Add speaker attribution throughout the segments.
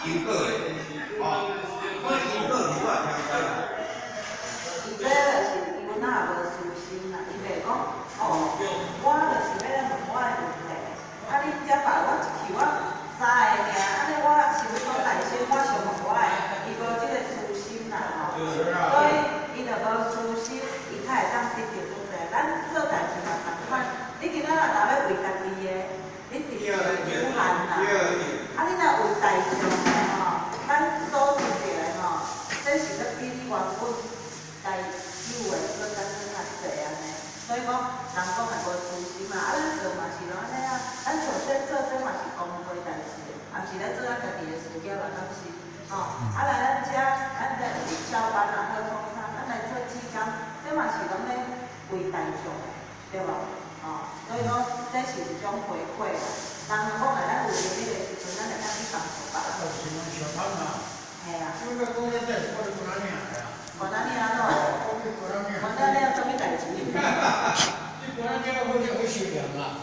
Speaker 1: 经过的，哦，我经过是我听过啦。
Speaker 2: 伊这就是伊哪也无私心啦，伊袂讲哦，我就是要问我的问题，啊你遮摆我一去我知的尔，安尼我是要讲内心我想问我的，伊无即个私心啦吼，所以伊就无私心，伊才会当得到出济。咱做代志嘛同款，你今仔若若要为家己的，你直直有限啦，啊你若为大众的吼，咱所做着的吼，这是要比你原本该有的做较较济安尼。所以讲，人讲也无私心嘛，啊咱做嘛是拢安尼啊，咱像说做这嘛是公会代志，也毋是咧做咱家己的事业嘛，敢是？吼，啊来咱遮，咱在交班啊，好创啥，咱来做志工，这嘛是拢咧为大众的，对无？吼，所以讲这是一种回馈啦。人若讲来咱有能力的时阵，咱会当去帮助别人。
Speaker 3: 就是讲小摊嘛，
Speaker 2: 嘿啊。
Speaker 3: 因为公司在我哋过哪年来啊？
Speaker 2: 过哪年啊？喏。
Speaker 3: 过哪年？
Speaker 2: 过哪年有啥物代志？
Speaker 3: 你过哪年好像好善良啊！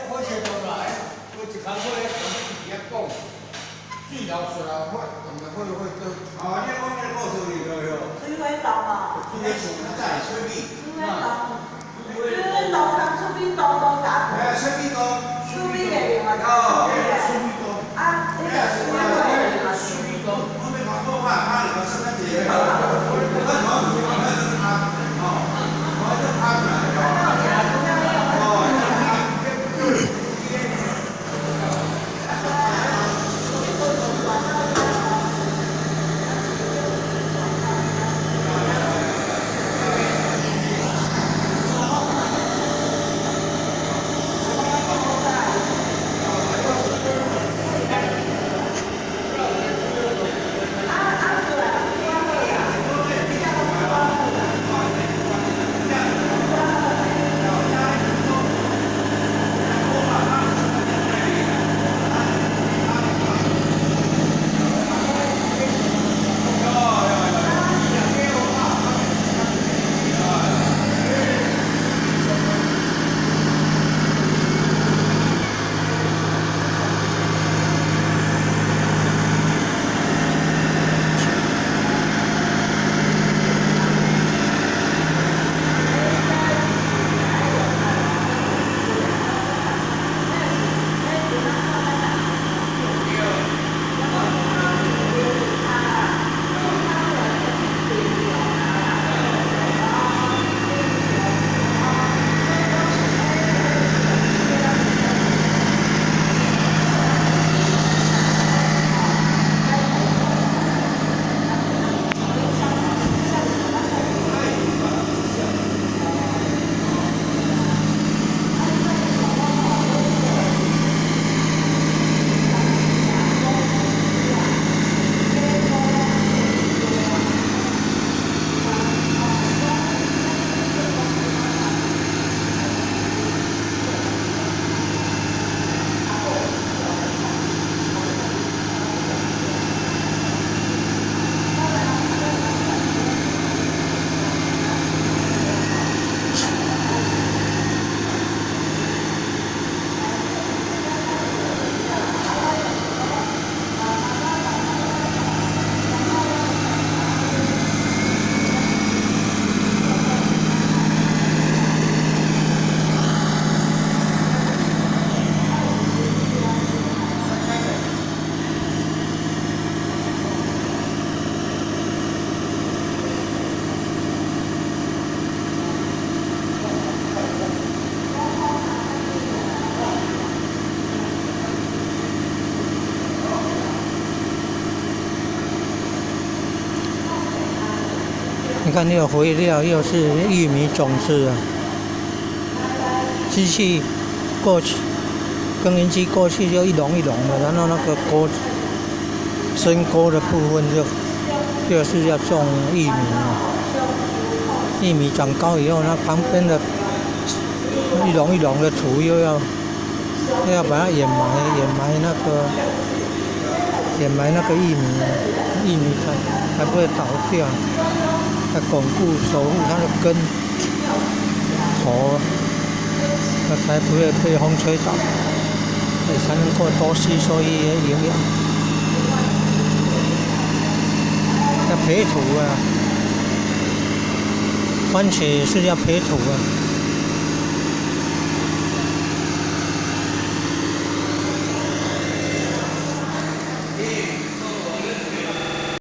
Speaker 3: 好善良啦，我一工过来同伊讲，治疗出来，我同埋会做。
Speaker 1: 哦，你讲这故事里头哟。
Speaker 2: 水尾洞哦。
Speaker 1: 水尾洞在水里。
Speaker 2: 水尾洞，水尾洞同水尾洞都啥？
Speaker 1: 水尾洞。
Speaker 2: 水尾的另外一个。
Speaker 1: 哦，水尾洞。
Speaker 2: 啊，你个水尾的另外
Speaker 3: 水尾洞，
Speaker 1: 我们讲过话，他那个圣诞节，我就他们
Speaker 4: 你看那个肥料又是玉米种子啊，机器过去，耕耘机过去就一垄一垄的，然后那个沟深沟的部分就是要种玉米啊，玉米长高以后，那旁边的一垄一垄的土又要把它掩埋那个玉米才不会倒掉。来巩固守护它的根头，那才不会被风吹倒，才能够多吸收一些营养。培土啊，番茄是要培土啊。